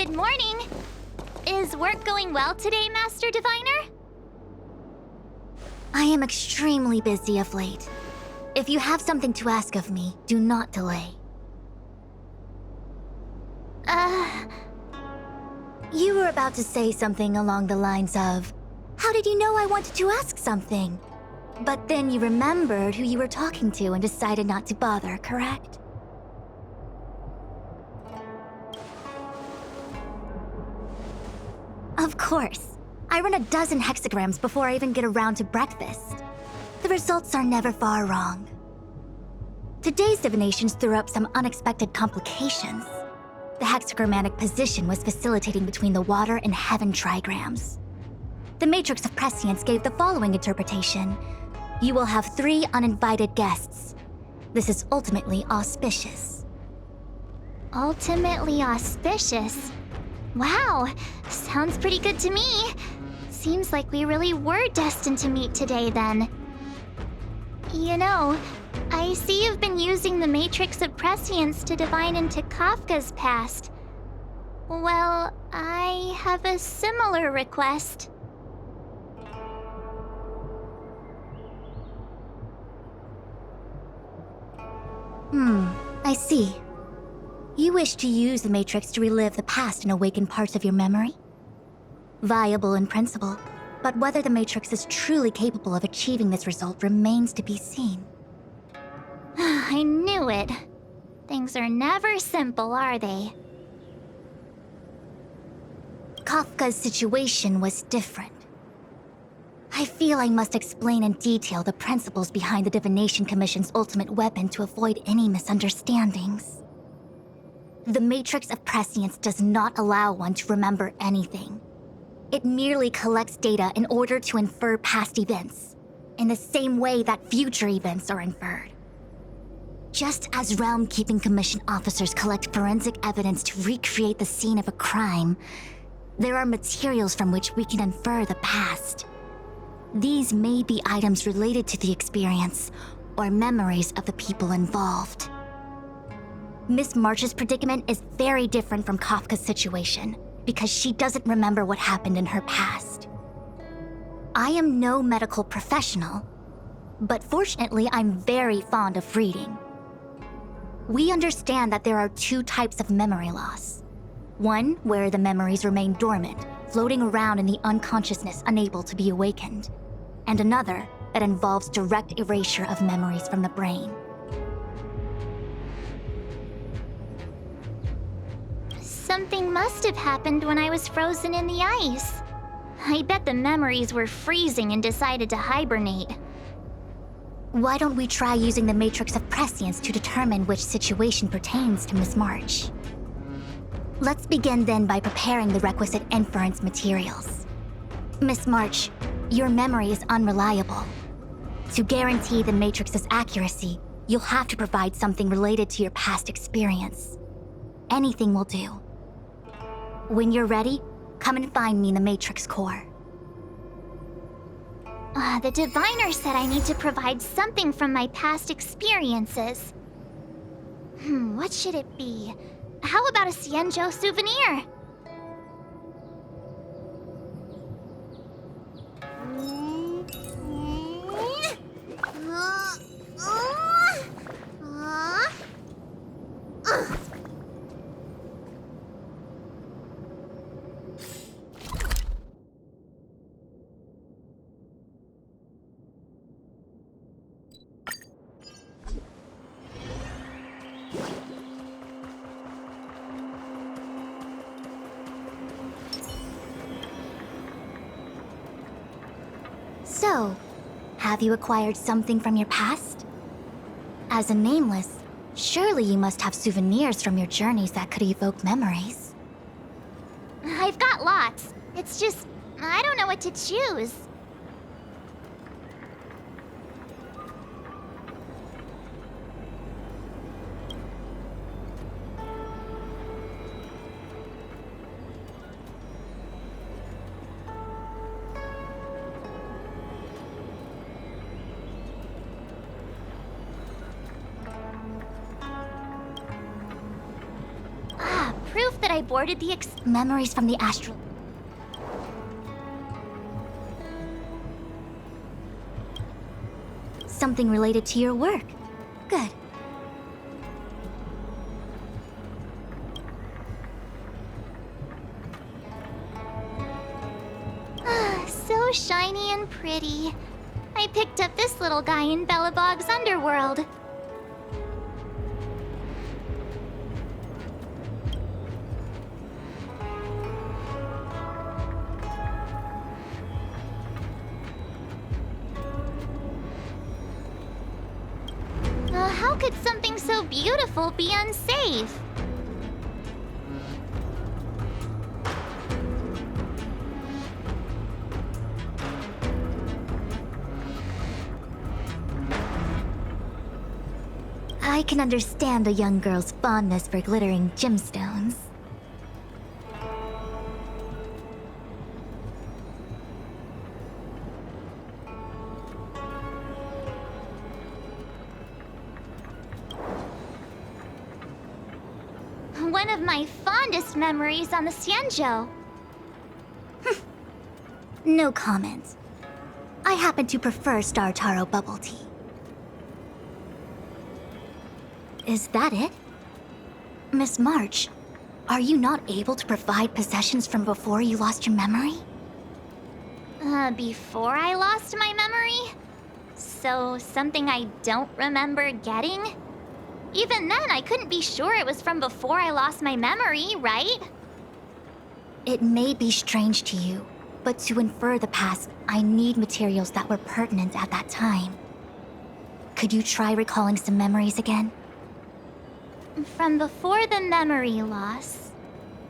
Good morning! Is work going well today, Master Diviner? I am extremely busy of late. If you have something to ask of me, do not delay. You were about to say something along the lines of, "How did you know I wanted to ask something?" But then you remembered who you were talking to and decided not to bother, correct? Of course. I run a dozen hexagrams before I even get around to breakfast. The results are never far wrong. Today's divinations threw up some unexpected complications. The hexagrammatic position was facilitating between the water and heaven trigrams. The matrix of prescience gave the following interpretation. You will have 3 uninvited guests. This is ultimately auspicious. Ultimately auspicious? Wow, sounds pretty good to me. Seems like we really were destined to meet today then. You know, I see you've been using the Matrix of Prescience to divine into Kafka's past. Well, I have a similar request. I see. You wish to use the Matrix to relive the past and awaken parts of your memory? Viable in principle, but whether the Matrix is truly capable of achieving this result remains to be seen. I knew it. Things are never simple, are they? Kafka's situation was different. I feel I must explain in detail the principles behind the Divination Commission's ultimate weapon to avoid any misunderstandings. The Matrix of Prescience does not allow one to remember anything. It merely collects data in order to infer past events, in the same way that future events are inferred. Just as Realm Keeping Commission officers collect forensic evidence to recreate the scene of a crime, there are materials from which we can infer the past. These may be items related to the experience, or memories of the people involved. Miss March's predicament is very different from Kafka's situation, because she doesn't remember what happened in her past. I am no medical professional, but fortunately I'm very fond of reading. We understand that there are 2 types of memory loss. One where the memories remain dormant, floating around in the unconsciousness unable to be awakened, and another that involves direct erasure of memories from the brain. Something must have happened when I was frozen in the ice. I bet the memories were freezing and decided to hibernate. Why don't we try using the Matrix of Prescience to determine which situation pertains to Miss March? Let's begin then by preparing the requisite inference materials. Miss March, your memory is unreliable. To guarantee the Matrix's accuracy, you'll have to provide something related to your past experience. Anything will do. When you're ready, come and find me in the Matrix core. The diviner said I need to provide something from my past experiences. What should it be? How about a Xianzhou souvenir? So, have you acquired something from your past? As a nameless, surely you must have souvenirs from your journeys that could evoke memories. I've got lots. It's just, I don't know what to choose. proof that I boarded the Memories from the astral... Something related to your work. Good. So shiny and pretty. I picked up this little guy in Belobog's underworld. How could something so beautiful be unsafe? I can understand a young girl's fondness for glittering gemstones. One of my fondest memories on the Xianzhou. No comment. I happen to prefer Star Taro bubble tea. Is that it? Miss March, are you not able to provide possessions from before you lost your memory? Before I lost my memory? So, something I don't remember getting? Even then, I couldn't be sure it was from before I lost my memory, right? It may be strange to you, but to infer the past, I need materials that were pertinent at that time. Could you try recalling some memories again? From before the memory loss.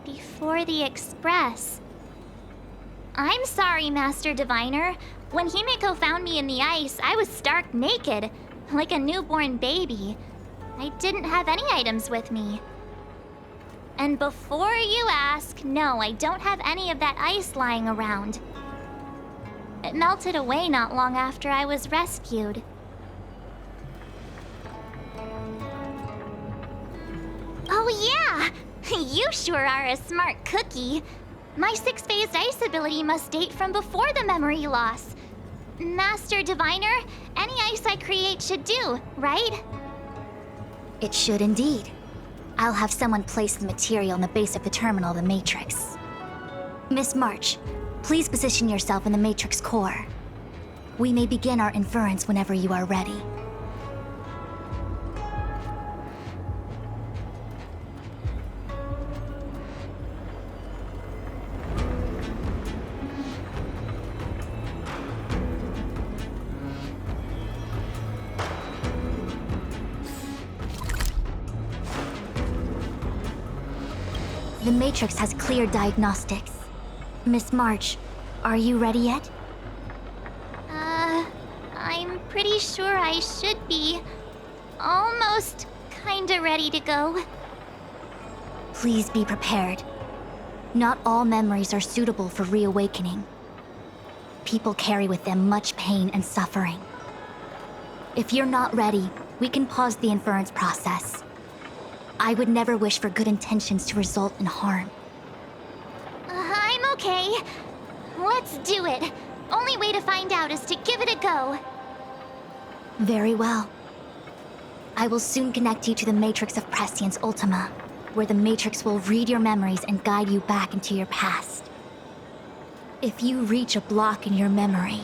Before the Express. I'm sorry, Master Diviner. When Himeko found me in the ice, I was stark naked, like a newborn baby. I didn't have any items with me. And before you ask, no, I don't have any of that ice lying around. It melted away not long after I was rescued. Oh yeah! You sure are a smart cookie. My six-phased ice ability must date from before the memory loss. Master Diviner, any ice I create should do, right? It should indeed. I'll have someone place the material in the base of the terminal of the Matrix. Miss March, please position yourself in the Matrix core. We may begin our inference whenever you are ready. The Matrix has clear diagnostics. Miss March, are you ready yet? I'm pretty sure I should be. Almost kinda ready to go. Please be prepared. Not all memories are suitable for reawakening. People carry with them much pain and suffering. If you're not ready, we can pause the inference process. I would never wish for good intentions to result in harm. I'm okay. Let's do it. Only way to find out is to give it a go. Very well. I will soon connect you to the Matrix of Prescience Ultima, where the Matrix will read your memories and guide you back into your past. If you reach a block in your memory,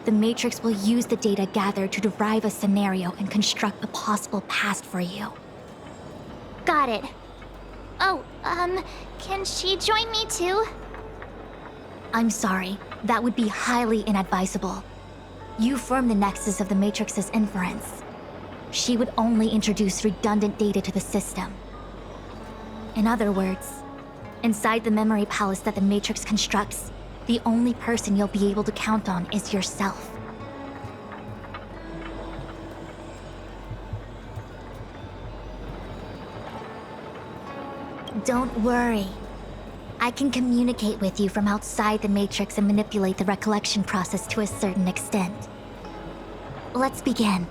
the Matrix will use the data gathered to derive a scenario and construct a possible past for you. Got it. Oh, can she join me too? I'm sorry, that would be highly inadvisable. You form the nexus of the Matrix's inference. She would only introduce redundant data to the system. In other words, inside the memory palace that the Matrix constructs, the only person you'll be able to count on is yourself. Don't worry. I can communicate with you from outside the Matrix and manipulate the recollection process to a certain extent. Let's begin.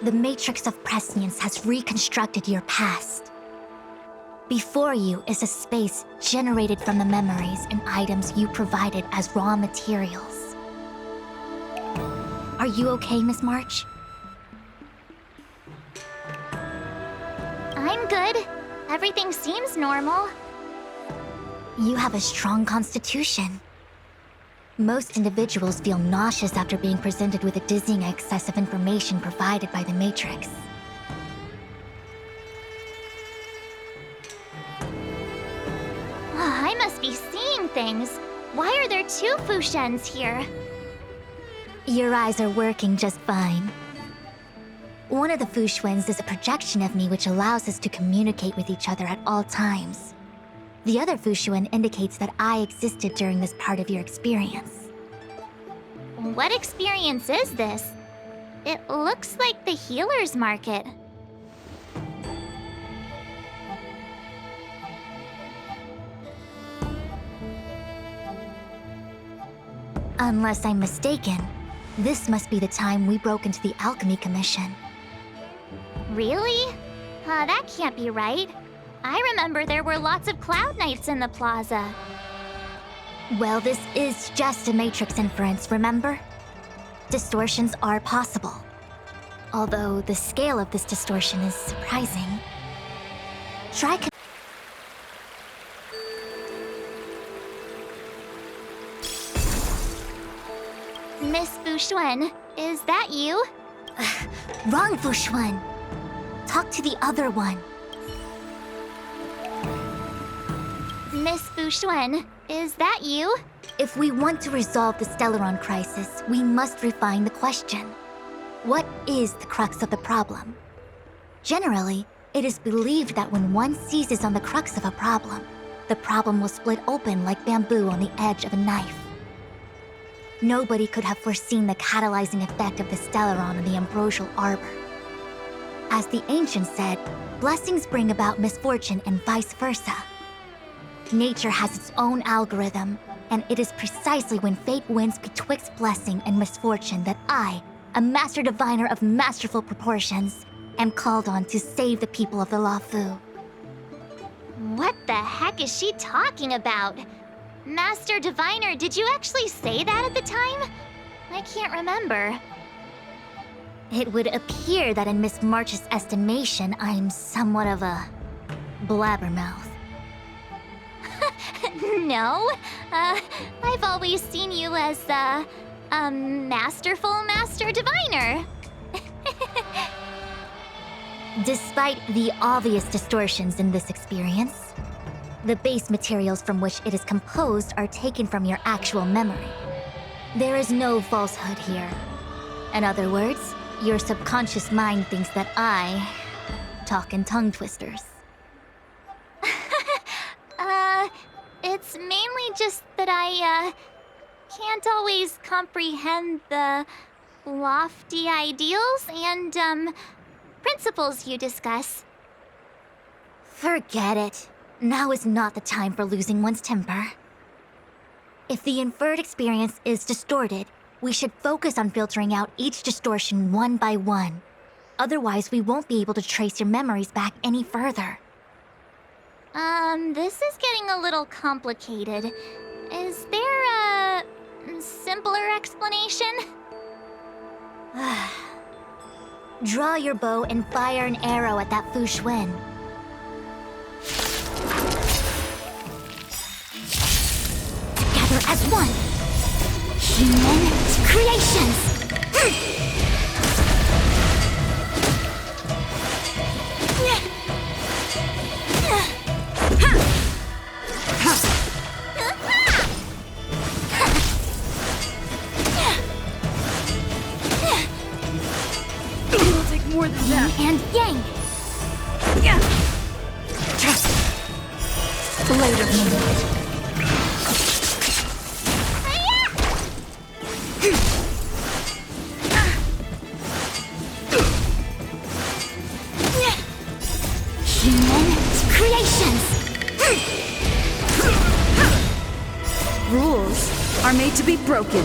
the Matrix of Prescience has reconstructed your past. Before you is a space generated from the memories and items you provided as raw materials. Are you okay, Miss March? I'm good. Everything seems normal. You have a strong constitution. Most individuals feel nauseous after being presented with a dizzying excess of information provided by the Matrix. I must be seeing things. Why are there two Fushens here? Your eyes are working just fine. One of the Fushens is a projection of me which allows us to communicate with each other at all times. The other Fushuen indicates that I existed during this part of your experience. What experience is this? It looks like the healer's market. Unless I'm mistaken, this must be the time we broke into the Alchemy Commission. Really? That can't be right. I remember there were lots of Cloud Knights in the plaza. Well, this is just a Matrix inference, remember? Distortions are possible. Although the scale of this distortion is surprising. Try Miss Fushuen, is that you? Wrong, Fushuen. Talk to the other one. Miss Fushuen, is that you? If we want to resolve the Stellaron crisis, we must refine the question. What is the crux of the problem? Generally, it is believed that when one seizes on the crux of a problem, the problem will split open like bamboo on the edge of a knife. Nobody could have foreseen the catalyzing effect of the Stellaron on the ambrosial arbor. As the ancients said, blessings bring about misfortune and vice versa. Nature has its own algorithm, and it is precisely when fate wins betwixt blessing and misfortune that I, a master diviner of masterful proportions, am called on to save the people of the Luofu. What the heck is she talking about? Master Diviner, did you actually say that at the time? I can't remember. It would appear that in Miss March's estimation, I'm somewhat of a blabbermouth. No, I've always seen you as a masterful Master Diviner. Despite the obvious distortions in this experience, the base materials from which it is composed are taken from your actual memory. There is no falsehood here. In other words, your subconscious mind thinks that I talk in tongue twisters. It's mainly just that I, can't always comprehend the lofty ideals and, principles you discuss. Forget it. Now is not the time for losing one's temper. If the inferred experience is distorted, we should focus on filtering out each distortion one by one. Otherwise, we won't be able to trace your memories back any further. This is getting a little complicated. Is there a simpler explanation? Draw your bow and fire an arrow at that Fushuen. Together as one! Human creations! It'll take more than that. And yang! Blade of Moonlight. Human creations! Rules are made to be broken.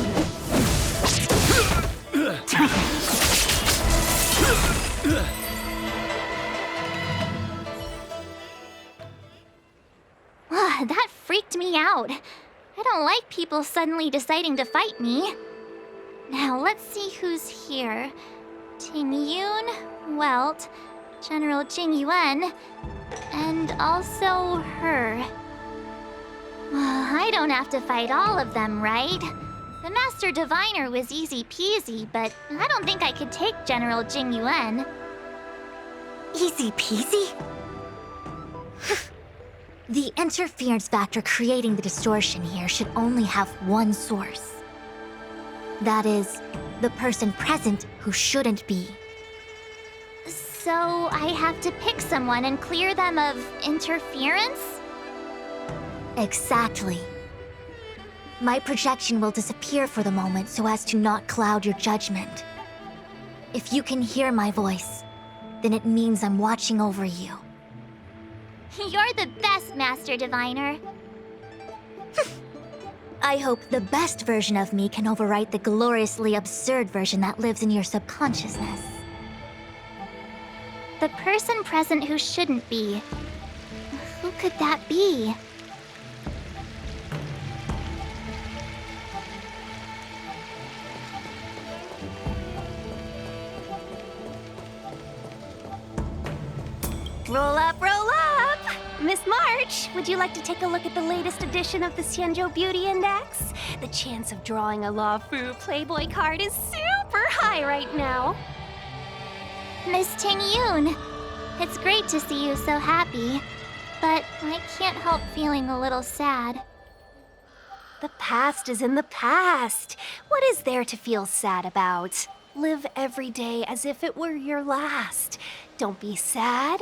That freaked me out. I don't like people suddenly deciding to fight me. Now, let's see who's here. Ting Yun, Welt, General Jing Yuan, and also her. I don't have to fight all of them, right? The Master Diviner was easy peasy, but I don't think I could take General Jing Yuan. Easy peasy? The interference factor creating the distortion here should only have one source. That is, the person present who shouldn't be. So I have to pick someone and clear them of interference? Exactly. My projection will disappear for the moment so as to not cloud your judgment. If you can hear my voice, then it means I'm watching over you. You're the best, Master Diviner. I hope the best version of me can overwrite the gloriously absurd version that lives in your subconsciousness. The person present who shouldn't be. Who could that be? Roll up, roll up! Miss March, would you like to take a look at the latest edition of the Xianzhou Beauty Index? The chance of drawing a Luofu Playboy card is super high right now. Miss Ting Yun, it's great to see you so happy, but I can't help feeling a little sad. The past is in the past. What is there to feel sad about? Live every day as if it were your last. Don't be sad.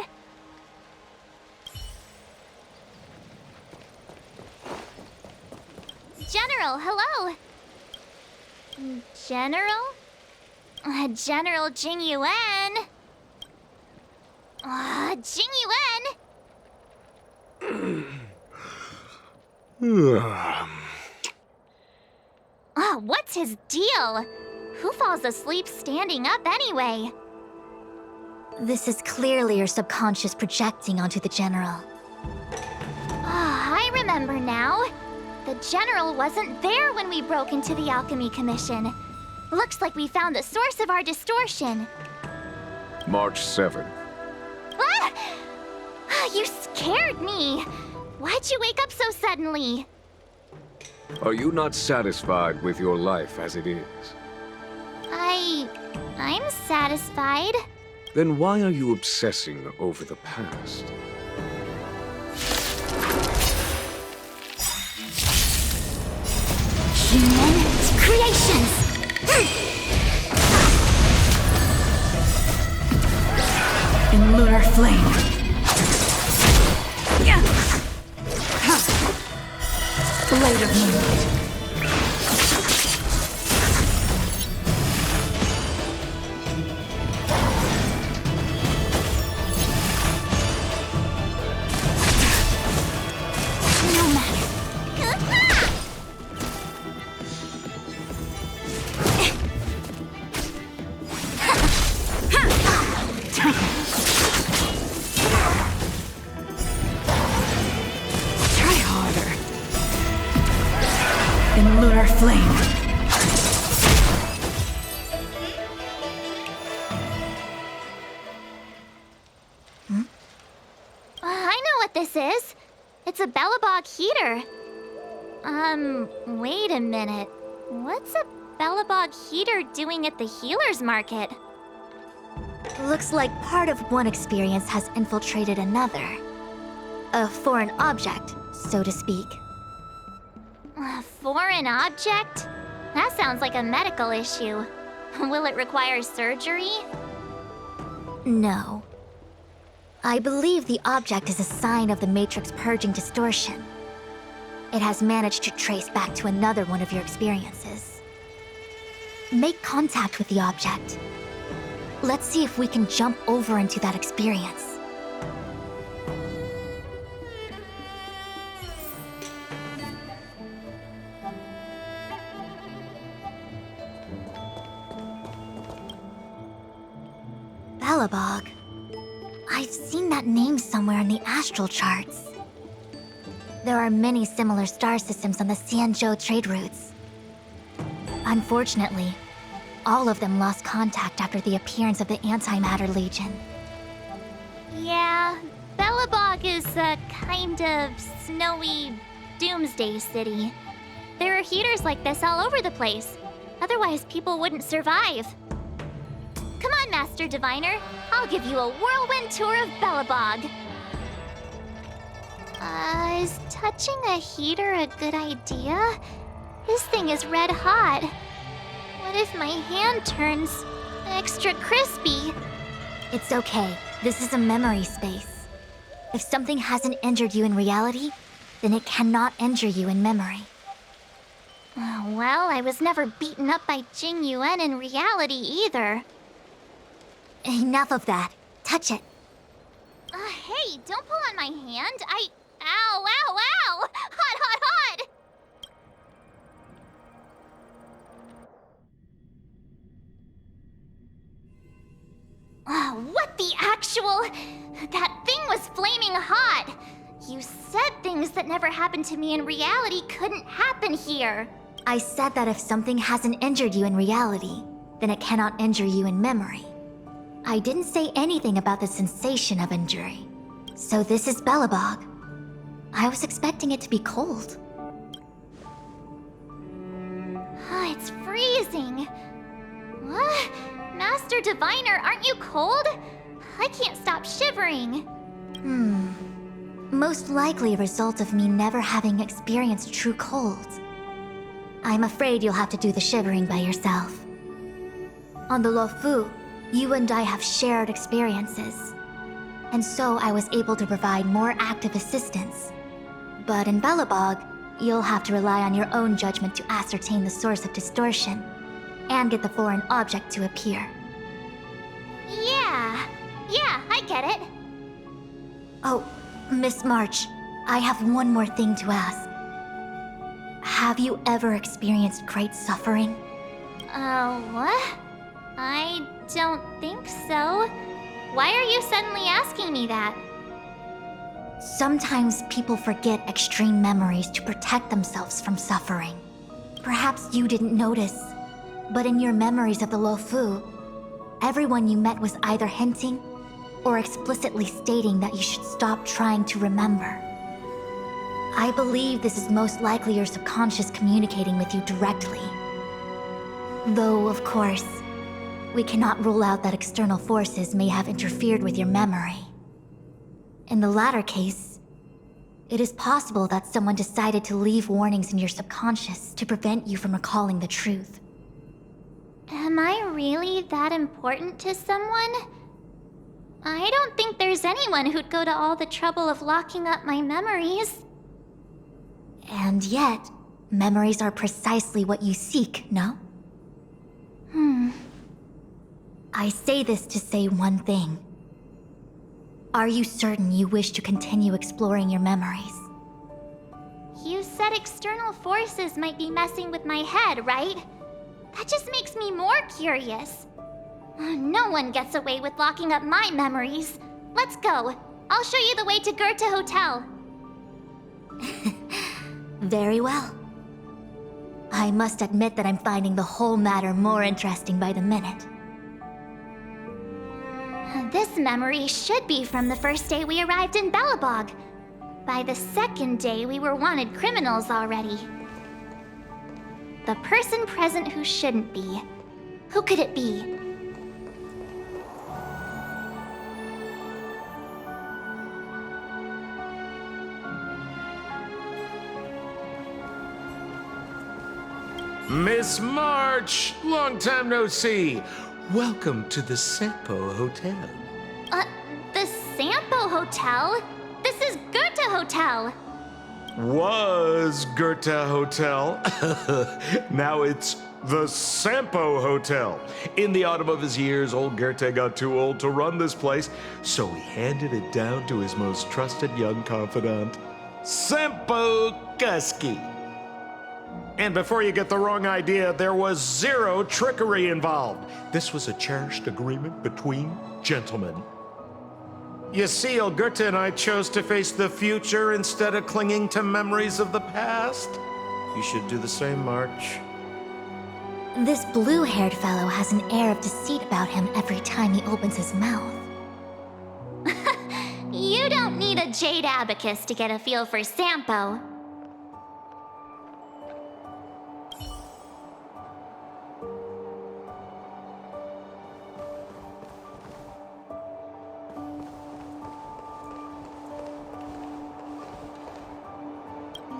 General, hello! General? General Jing Yuan? Jing Yuan? What's his deal? Who falls asleep standing up anyway? This is clearly your subconscious projecting onto the General. I remember now. The General wasn't there when we broke into the Alchemy Commission. Looks like we found the source of our distortion. March 7th. Ah! You scared me! Why'd you wake up so suddenly? Are you not satisfied with your life as it is? I'm satisfied. Then why are you obsessing over the past? Human creations! In lunar flame. Blade of moonlight. No matter. Try harder. In lunar flame. I know what this is. It's a Bellabog heater. Wait a minute. What's a Bellabog heater doing at the healer's market? Looks like part of one experience has infiltrated another. A foreign object, so to speak. A foreign object? That sounds like a medical issue. Will it require surgery? No. I believe the object is a sign of the Matrix purging distortion. It has managed to trace back to another one of your experiences. Make contact with the object. Let's see if we can jump over into that experience. Bellabog. I've seen that name somewhere in the astral charts. There are many similar star systems on the Xianzhou trade routes. Unfortunately, all of them lost contact after the appearance of the Antimatter Legion. Yeah, Belobog is a kind of snowy doomsday city. There are heaters like this all over the place. Otherwise, people wouldn't survive. Come on, Master Diviner. I'll give you a whirlwind tour of Belobog. Is touching a heater a good idea? This thing is red hot. What if my hand turns extra crispy? It's okay. This is a memory space. If something hasn't injured you in reality, then it cannot injure you in memory. Oh, well, I was never beaten up by Jing Yuan in reality either. Enough of that. Touch it. Hey, don't pull on my hand. Ow, ow, ow! Hot, hot, hot! What the actual... That thing was flaming hot! You said things that never happened to me in reality couldn't happen here. I said that if something hasn't injured you in reality, then it cannot injure you in memory. I didn't say anything about the sensation of injury. So this is Belobog. I was expecting it to be cold. It's freezing. What? Master Diviner, aren't you cold? I can't stop shivering. Most likely a result of me never having experienced true cold. I'm afraid you'll have to do the shivering by yourself. On the Luofu, you and I have shared experiences. And so I was able to provide more active assistance. But in Belobog, you'll have to rely on your own judgment to ascertain the source of distortion, and get the foreign object to appear. Yeah, I get it. Oh, Miss March, I have one more thing to ask. Have you ever experienced great suffering? What? I don't think so. Why are you suddenly asking me that? Sometimes people forget extreme memories to protect themselves from suffering. Perhaps you didn't notice, but in your memories of the Luofu, everyone you met was either hinting or explicitly stating that you should stop trying to remember. I believe this is most likely your subconscious communicating with you directly. Though, of course, we cannot rule out that external forces may have interfered with your memory. In the latter case, it is possible that someone decided to leave warnings in your subconscious to prevent you from recalling the truth. Am I really that important to someone? I don't think there's anyone who'd go to all the trouble of locking up my memories. And yet, memories are precisely what you seek, no? I say this to say one thing. Are you certain you wish to continue exploring your memories? You said external forces might be messing with my head, right? That just makes me more curious. No one gets away with locking up my memories. Let's go. I'll show you the way to Goethe Hotel. Very well. I must admit that I'm finding the whole matter more interesting by the minute. This memory should be from the first day we arrived in Belobog. By the second day, we were wanted criminals already. The person present who shouldn't be. Who could it be? Miss March, long time no see. Welcome to the Sampo Hotel. The Sampo Hotel? This is Goethe Hotel. Was Goethe Hotel. Now it's the Sampo Hotel. In the autumn of his years, old Goethe got too old to run this place, so he handed it down to his most trusted young confidant, Sampo Kuski. And before you get the wrong idea, there was zero trickery involved. This was a cherished agreement between gentlemen. You see, Olgurta and I chose to face the future instead of clinging to memories of the past. You should do the same, March. This blue-haired fellow has an air of deceit about him every time he opens his mouth. You don't need a jade abacus to get a feel for Sampo.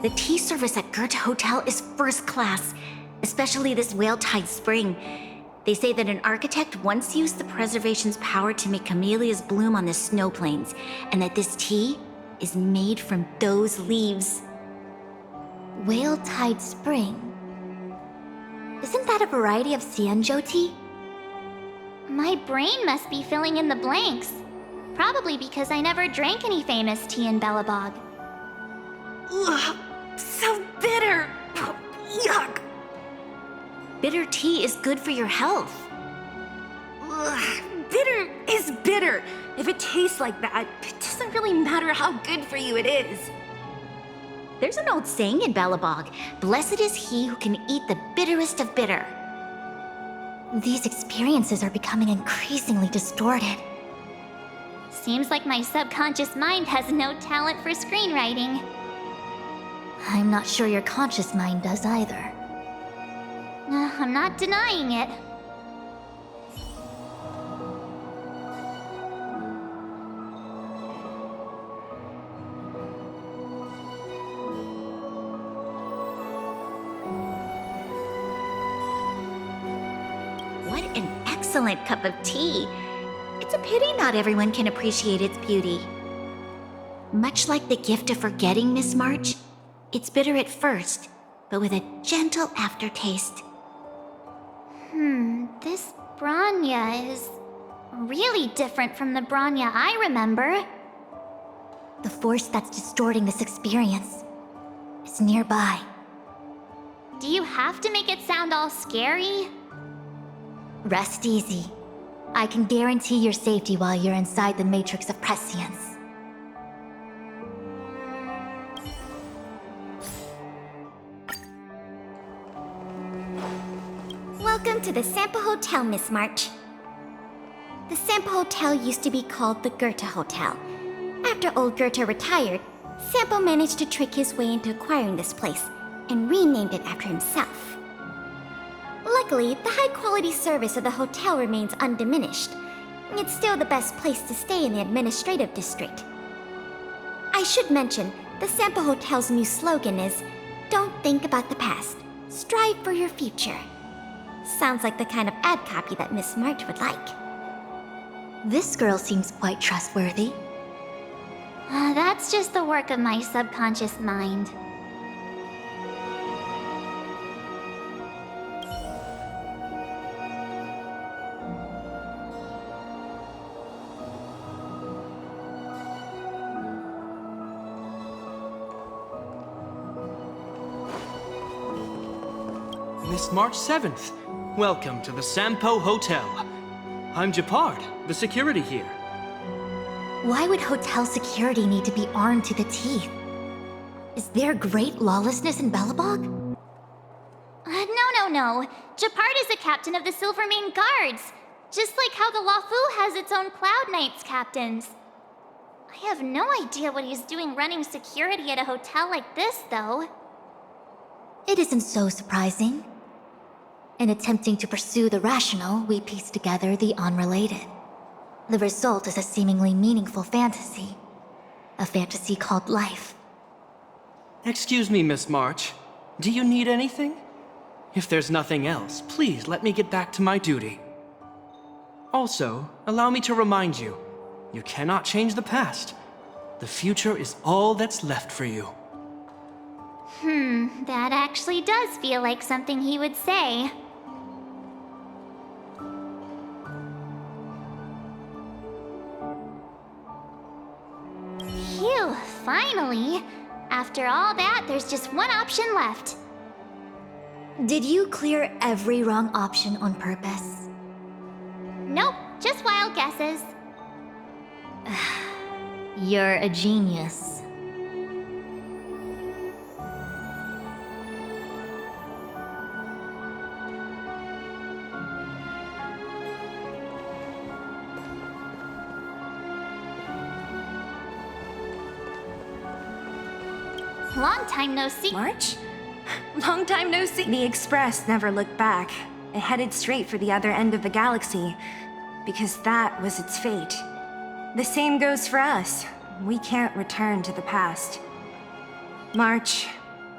The tea service at Goethe Hotel is first class, especially this Whale-Tide Spring. They say that an architect once used the preservation's power to make camellias bloom on the snow plains, and that this tea is made from those leaves. Whale-Tide Spring? Isn't that a variety of Xianzhou tea? My brain must be filling in the blanks. Probably because I never drank any famous tea in Belobog. Ugh, so bitter! Yuck! Bitter tea is good for your health. Ugh, bitter is bitter. If it tastes like that, it doesn't really matter how good for you it is. There's an old saying in Belobog, blessed is he who can eat the bitterest of bitter. These experiences are becoming increasingly distorted. Seems like my subconscious mind has no talent for screenwriting. I'm not sure your conscious mind does either. I'm not denying it. What an excellent cup of tea. It's a pity not everyone can appreciate its beauty. Much like the gift of forgetting, Miss March, it's bitter at first, but with a gentle aftertaste. This Bronya is really different from the Bronya I remember. The force that's distorting this experience is nearby. Do you have to make it sound all scary? Rest easy. I can guarantee your safety while you're inside the matrix of prescience. Welcome to the Sampo Hotel, Miss March. The Sampo Hotel used to be called the Goethe Hotel. After old Goethe retired, Sampo managed to trick his way into acquiring this place and renamed it after himself. Luckily, the high-quality service of the hotel remains undiminished. It's still the best place to stay in the administrative district. I should mention, the Sampo Hotel's new slogan is, "Don't think about the past, strive for your future." Sounds like the kind of ad copy that Miss March would like. This girl seems quite trustworthy. That's just the work of my subconscious mind. Miss March 7th, welcome to the Sampo Hotel. I'm Japard, the security here. Why would hotel security need to be armed to the teeth? Is there great lawlessness in Belobog? No. Japard is the captain of the Silvermane Guards. Just like how the Luofu has its own Cloud Knights captains. I have no idea what he's doing running security at a hotel like this, though. It isn't so surprising. In attempting to pursue the rational, we piece together the unrelated. The result is a seemingly meaningful fantasy. A fantasy called life. Excuse me, Miss March. Do you need anything? If there's nothing else, please let me get back to my duty. Also, allow me to remind you, you cannot change the past. The future is all that's left for you. That actually does feel like something he would say. Phew, finally! After all that, there's just one option left. Did you clear every wrong option on purpose? Nope, just wild guesses. You're a genius. Long time no see. March? Long time no see. The Express never looked back. It headed straight for the other end of the galaxy, because that was its fate. The same goes for us. We can't return to the past. March,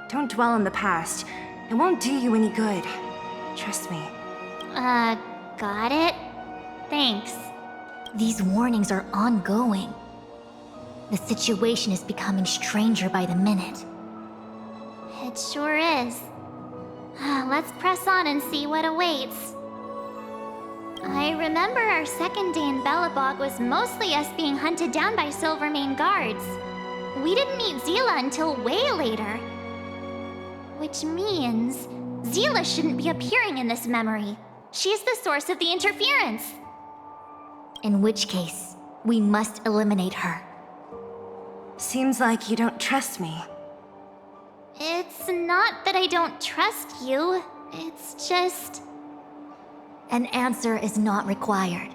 don't dwell on the past. It won't do you any good. Trust me. Got it? Thanks. These warnings are ongoing. The situation is becoming stranger by the minute. It sure is. Let's press on and see what awaits. I remember our second day in Belobog was mostly us being hunted down by Silvermane guards. We didn't meet Zila until way later. Which means Zila shouldn't be appearing in this memory. She's the source of the interference. In which case, we must eliminate her. Seems like you don't trust me. It's not that I don't trust you. It's just... An answer is not required.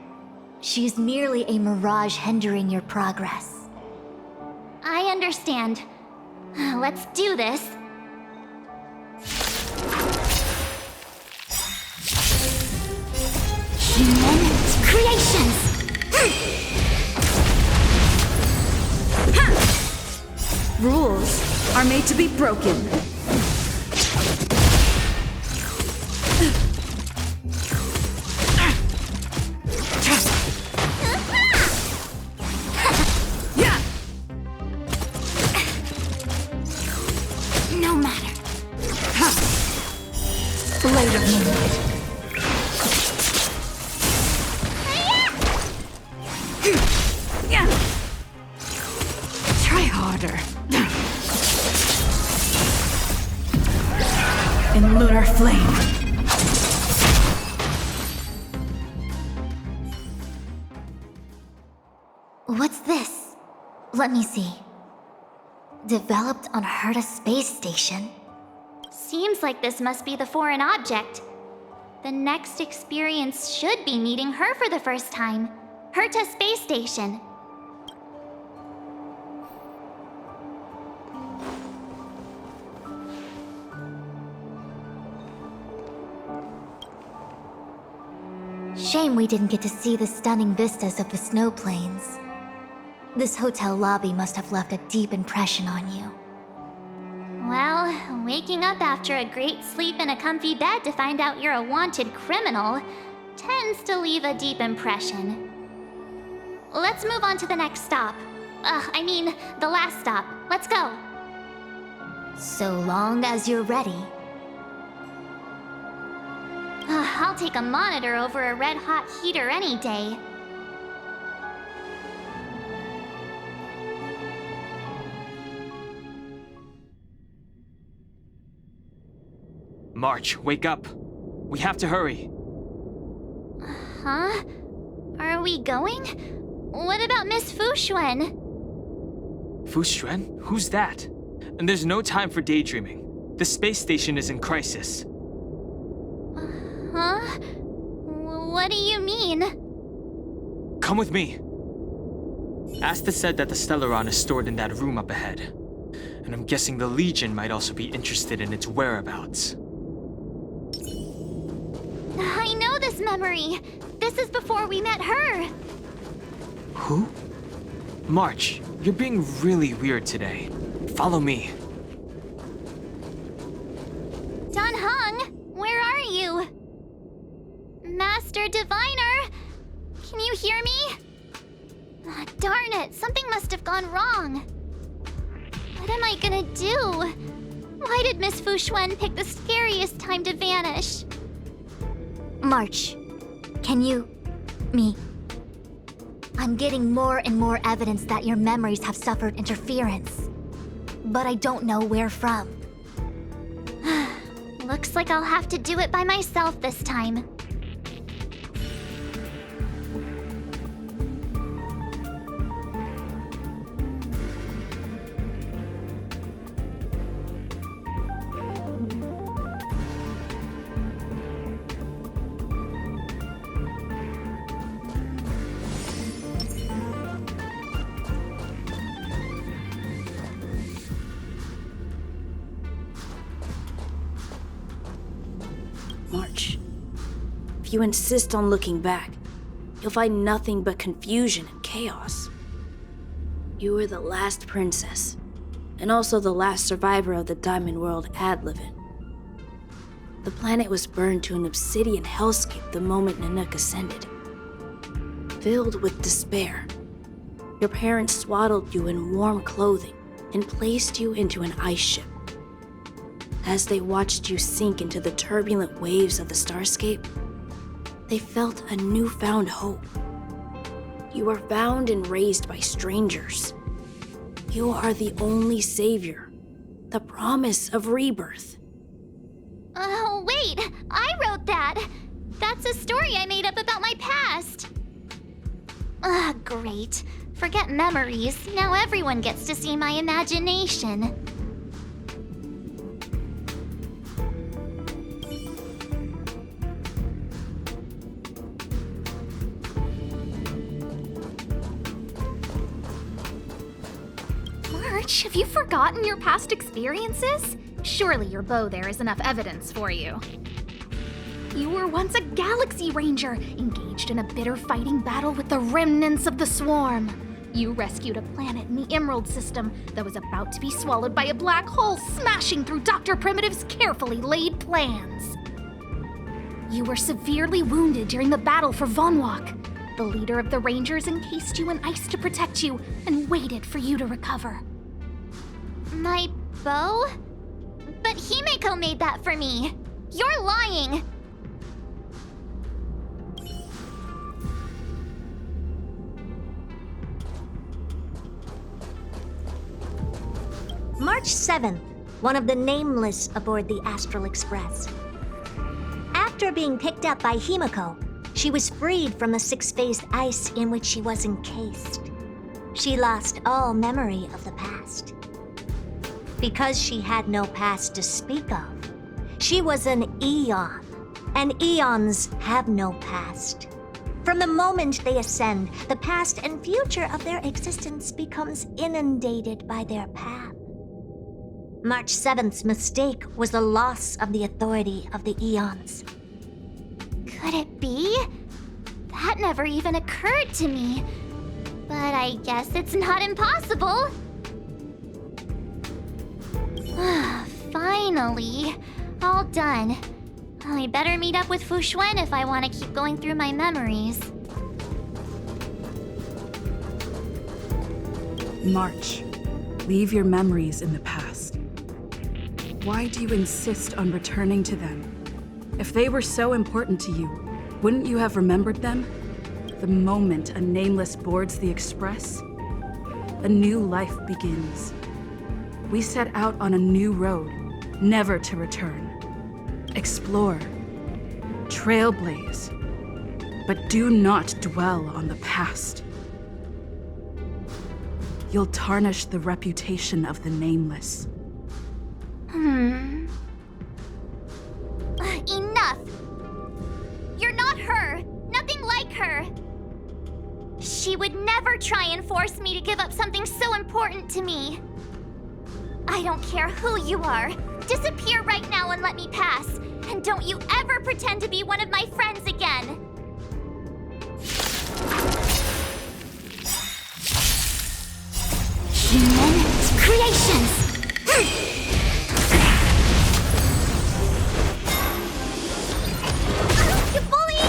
She's merely a mirage hindering your progress. I understand. Let's do this. Human creations! Rules are made to be broken. No matter. Blade of moonlight. Try harder. In lunar flame. What's this? Let me see. Developed on Herta space station. Seems like this must be the foreign object. The next experience should be meeting her for the first time. Herta space station. Shame we didn't get to see the stunning vistas of the snow plains. This hotel lobby must have left a deep impression on you. Well, waking up after a great sleep in a comfy bed to find out you're a wanted criminal tends to leave a deep impression. Let's move on to the next stop. I mean, the last stop. Let's go. So long as you're ready. I'll take a monitor over a red-hot heater any day. March, wake up. We have to hurry. Huh? Are we going? What about Miss Fuxuan? Fuxuan? Who's that? And there's no time for daydreaming. The space station is in crisis. Huh? What do you mean? Come with me. Asta said that the Stellaron is stored in that room up ahead. And I'm guessing the Legion might also be interested in its whereabouts. I know this memory. This is before we met her. Who? March, you're being really weird today. Follow me. Dan Heng, where are you? Master Diviner, can you hear me? Darn it, something must have gone wrong. What am I gonna do? Why did Miss Fuxuan pick the scariest time to vanish? March, can you... me... I'm getting more and more evidence that your memories have suffered interference. But I don't know where from. Looks like I'll have to do it by myself this time. you insist on looking back, you'll find nothing but confusion and chaos. You were the last princess, and also the last survivor of the Diamond World ad live in. The planet was burned to an obsidian hellscape the moment Nanook ascended. Filled with despair, your parents swaddled you in warm clothing and placed you into an ice ship. As they watched you sink into the turbulent waves of the starscape, they felt a newfound hope. You were found and raised by strangers. You are the only savior, the promise of rebirth. Oh, wait! I wrote that! That's a story I made up about my past! Great. Forget memories. Now everyone gets to see my imagination. March, have you forgotten your past experiences? Surely your bow there is enough evidence for you. You were once a Galaxy Ranger, engaged in a bitter fighting battle with the remnants of the Swarm. You rescued a planet in the Emerald System that was about to be swallowed by a black hole, smashing through Dr. Primitive's carefully laid plans. You were severely wounded during the battle for Vonwalk. The leader of the Rangers encased you in ice to protect you and waited for you to recover. My bow? But Himeko made that for me. You're lying. March 7th, one of the Nameless aboard the Astral Express. After being picked up by Himeko, she was freed from the six-phased ice in which she was encased. She lost all memory of the past. Because she had no past to speak of, she was an Eon, and Eons have no past. From the moment they ascend, the past and future of their existence becomes inundated by their path. March 7th's mistake was the loss of the authority of the Eons. Could it be? That never even occurred to me. But I guess it's not impossible. Finally. All done. I better meet up with Fu Xuan if I want to keep going through my memories. March, leave your memories in the past. Why do you insist on returning to them? If they were so important to you, wouldn't you have remembered them? The moment a Nameless boards the Express, a new life begins. We set out on a new road, never to return. Explore, trailblaze, but do not dwell on the past. You'll tarnish the reputation of the Nameless. Enough! You're not her! Nothing like her! She would never try and force me to give up something so important to me. I don't care who you are. Disappear right now and let me pass. And don't you ever pretend to be one of my friends again. Human creations! You bully!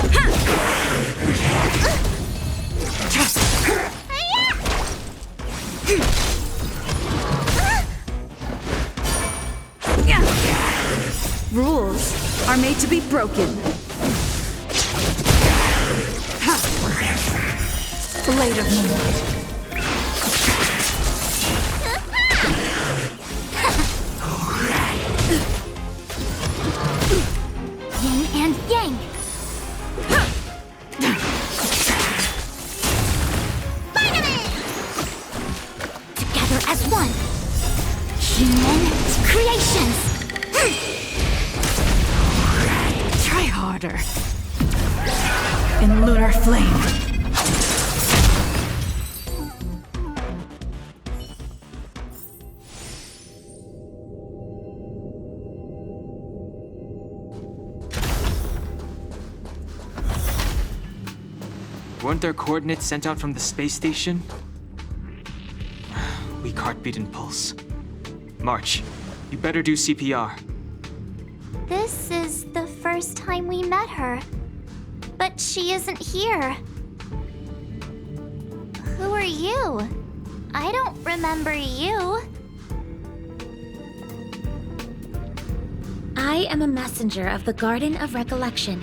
Rules are made to be broken. Blade of Moonlight. Yin and Yang. Finally! Together as one. Human creations. Try harder. In lunar flame. Weren't there coordinates sent out from the space station? Weak heartbeat and pulse. March, you better do CPR. This is the first time we met her. But she isn't here. Who are you? I don't remember you. I am a messenger of the Garden of Recollection.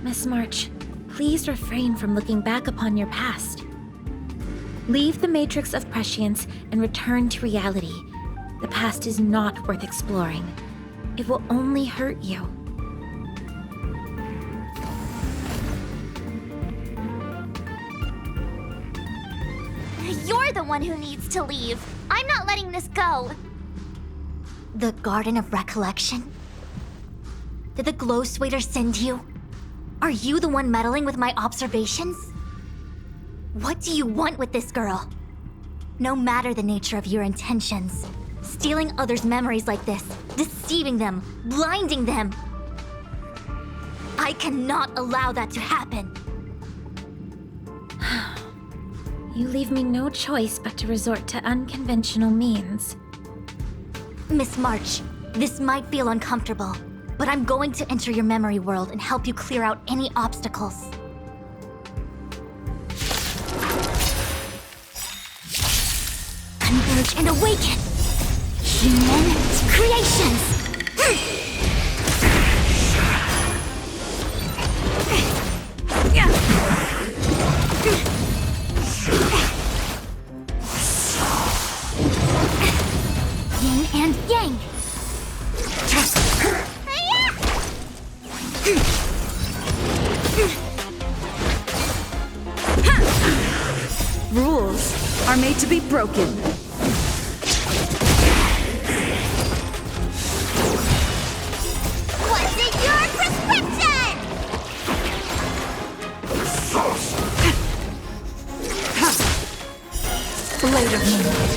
Miss March, please refrain from looking back upon your past. Leave the matrix of prescience and return to reality. The past is not worth exploring. It will only hurt you. You're the one who needs to leave. I'm not letting this go. The Garden of Recollection? Did the glow swader send you? Are you the one meddling with my observations? What do you want with this girl? No matter the nature of your intentions, stealing others' memories like this, deceiving them, blinding them, I cannot allow that to happen. You leave me no choice but to resort to unconventional means. Miss March, this might feel uncomfortable, but I'm going to enter your memory world and help you clear out any obstacles. Converge and awaken! Human creations! Yin and yang! Rules are made to be broken. What's in your prescription? Blade of Moonlight.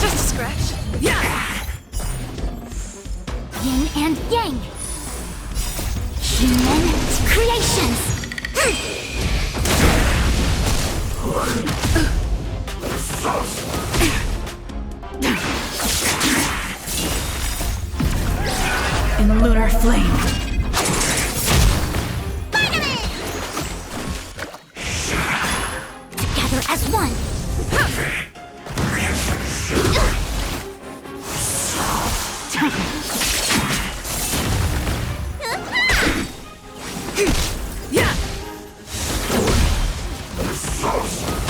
Just a scratch. Yin and yang! Human creations! In the lunar flame. Together as one!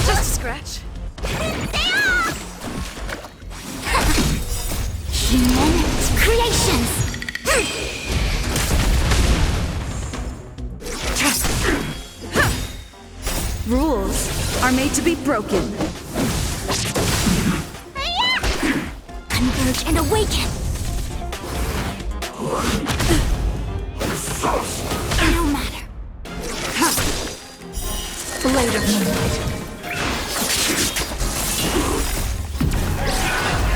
Just a scratch. Human creations! Rules are made to be broken. Converge and awaken! No matter. Blade of Moonlight.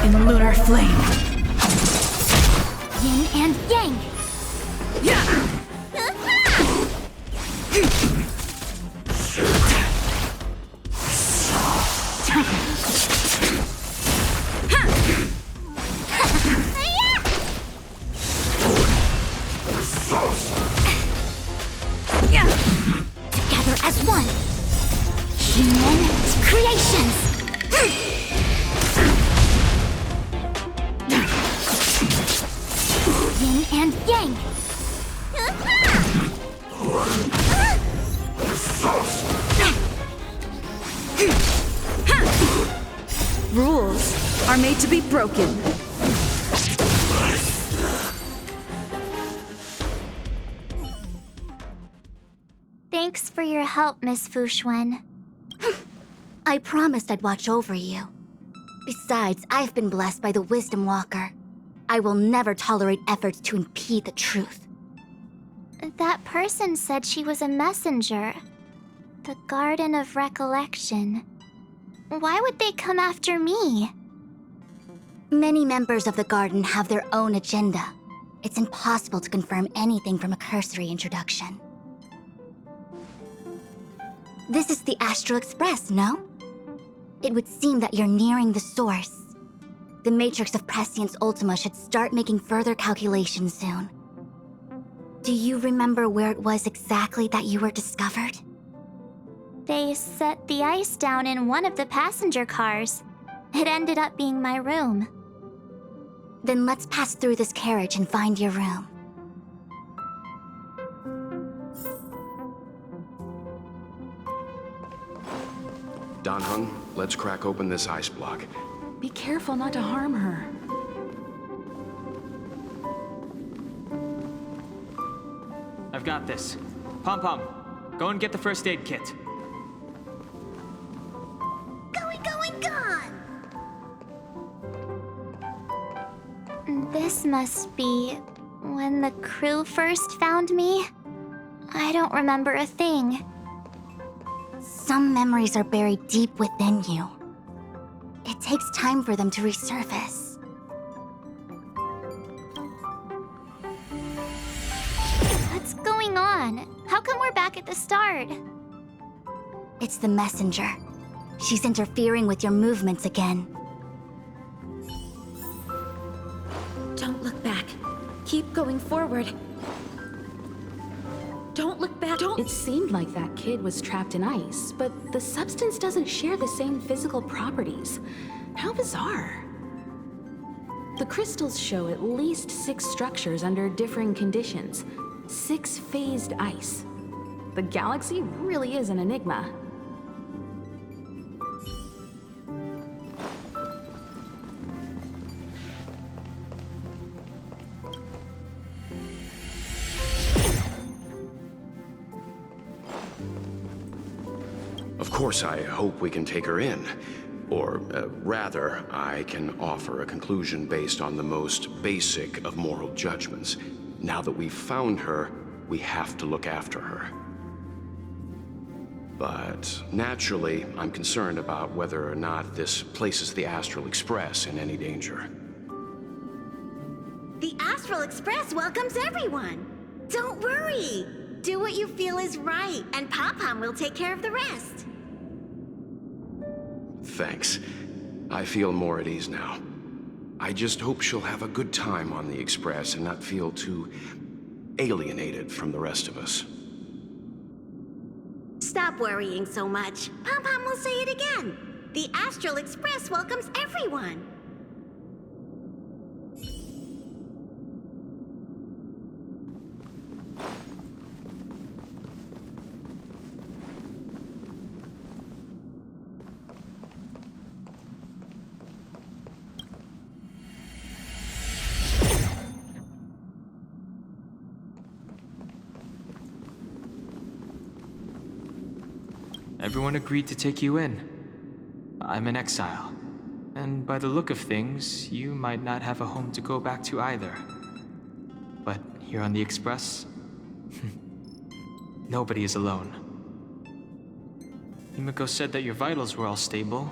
In the lunar flame. Yin and yang! Together as one! Human creations! Yin and yang! Rules are made to be broken. Thanks for your help, Miss Fushuen. I promised I'd watch over you. Besides, I've been blessed by the Wisdom Walker. I will never tolerate efforts to impede the truth. That person said she was a messenger. The Garden of Recollection. Why would they come after me? Many members of the Garden have their own agenda. It's impossible to confirm anything from a cursory introduction. This is the Astral Express, no? It would seem that you're nearing the source. The Matrix of Prescience Ultima should start making further calculations soon. Do you remember where it was exactly that you were discovered? They set the ice down in one of the passenger cars. It ended up being my room. Then let's pass through this carriage and find your room. Danheng, let's crack open this ice block. Be careful not to harm her. I've got this. Pom-Pom, go and get the first aid kit. This must be when the crew first found me. I don't remember a thing. Some memories are buried deep within you. It takes time for them to resurface. What's going on? How come we're back at the start? It's the messenger. She's interfering with your movements again. Don't look back. Keep going forward. Don't look back. Don't. It seemed like that kid was trapped in ice, but the substance doesn't share the same physical properties. How bizarre. The crystals show at least 6 structures under differing conditions. 6 phased ice. The galaxy really is an enigma. Of course, I hope we can take her in. Or, rather, I can offer a conclusion based on the most basic of moral judgments. Now that we've found her, we have to look after her. But naturally, I'm concerned about whether or not this places the Astral Express in any danger. The Astral Express welcomes everyone. Don't worry. Do what you feel is right, and Pom-Pom will take care of the rest. Thanks. I feel more at ease now. I just hope she'll have a good time on the Express and not feel too alienated from the rest of us. Stop worrying so much. Pom-Pom will say it again. The Astral Express welcomes everyone. Everyone agreed to take you in. I'm in exile. And by the look of things, you might not have a home to go back to either. But here on the Express, nobody is alone. Himiko said that your vitals were all stable.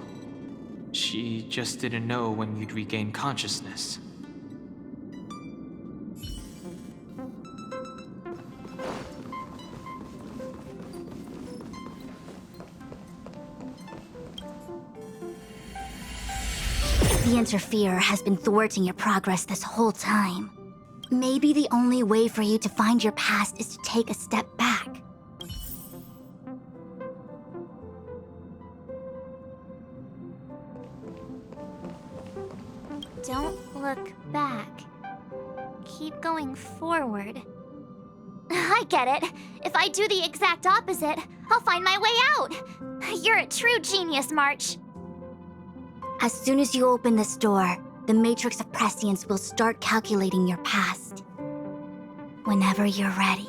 She just didn't know when you'd regain consciousness. The Interferer has been thwarting your progress this whole time. Maybe the only way for you to find your past is to take a step back. Don't look back. Keep going forward. I get it. If I do the exact opposite, I'll find my way out. You're a true genius, March. As soon as you open this door, the Matrix of Prescience will start calculating your past. Whenever you're ready.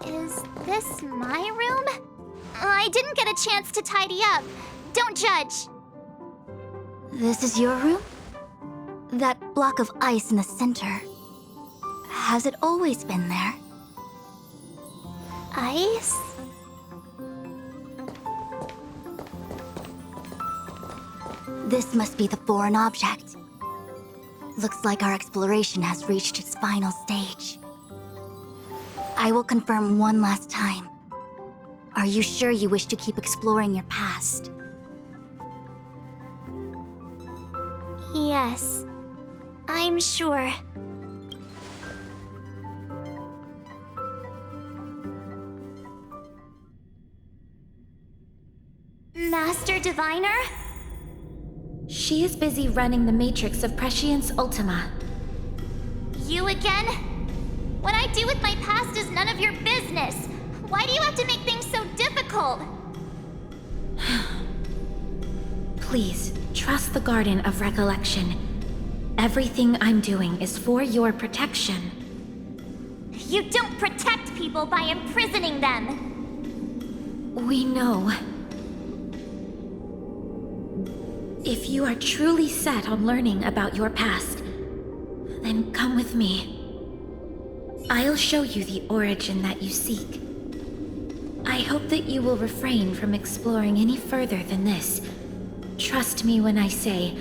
Is this my room? I didn't get a chance to tidy up. Don't judge. This is your room? That block of ice in the center. Has it always been there? Ice? This must be the foreign object. Looks like our exploration has reached its final stage. I will confirm one last time. Are you sure you wish to keep exploring your past? Yes, I'm sure. Master Diviner? She is busy running the matrix of Prescience Ultima. You again? What I do with my past is none of your business. Why do you have to make things so difficult? Please, trust the Garden of Recollection. Everything I'm doing is for your protection. You don't protect people by imprisoning them. We know. If you are truly set on learning about your past, then come with me. I'll show you the origin that you seek. I hope that you will refrain from exploring any further than this. Trust me when I say,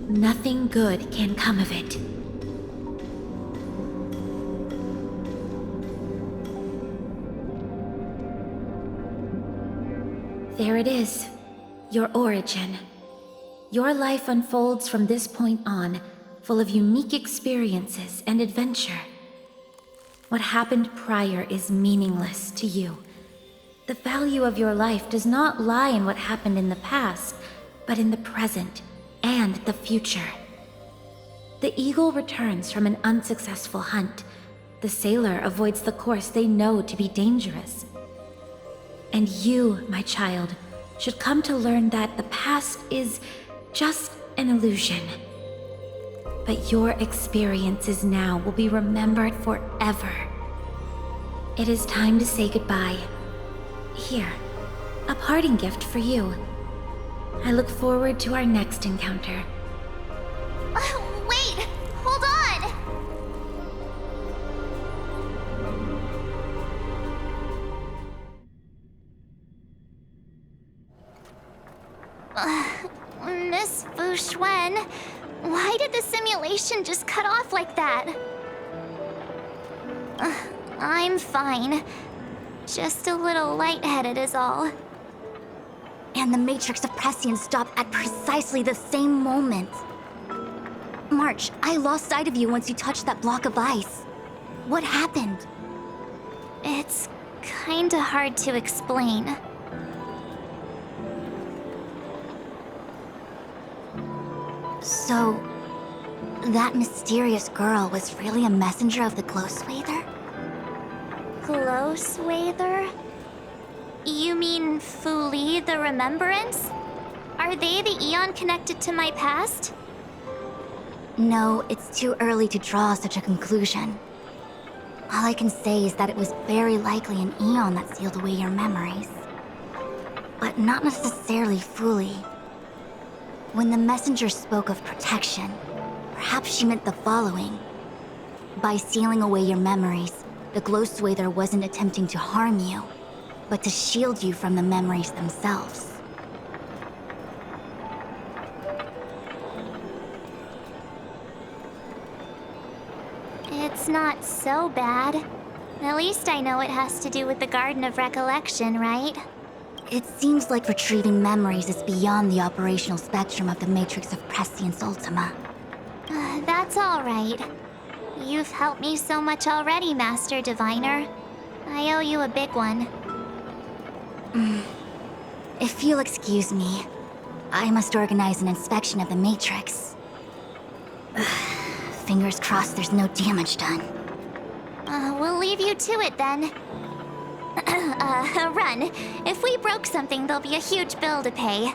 nothing good can come of it. There it is, your origin. Your life unfolds from this point on, full of unique experiences and adventure. What happened prior is meaningless to you. The value of your life does not lie in what happened in the past, but in the present and the future. The eagle returns from an unsuccessful hunt. The sailor avoids the course they know to be dangerous. And you, my child, should come to learn that the past is just an illusion. But your experiences now will be remembered forever. It is time to say goodbye. Here, a parting gift for you. I look forward to our next encounter. Wait! Hold on! Miss Fu Xuan, why did the simulation just cut off like that? I'm fine. Just a little lightheaded is all. And the Matrix of Prescience stopped at precisely the same moment. March, I lost sight of you once you touched that block of ice. What happened? It's kinda hard to explain. So, that mysterious girl was really a messenger of the Glow Swather? Glow Swather? You mean Fu Li, the Remembrance? Are they the Eon connected to my past? No, it's too early to draw such a conclusion. All I can say is that it was very likely an Eon that sealed away your memories. But not necessarily fully. When the messenger spoke of protection, perhaps she meant the following. By sealing away your memories, the Glow Swather wasn't attempting to harm you, but to shield you from the memories themselves. It's not so bad. At least I know it has to do with the Garden of Recollection, right? It seems like retrieving memories is beyond the operational spectrum of the Matrix of Prescience Ultima. That's all right. You've helped me so much already, Master Diviner. I owe you a big one. If you'll excuse me, I must organize an inspection of the Matrix. Fingers crossed there's no damage done. We'll leave you to it then. Run. If we broke something, there'll be a huge bill to pay.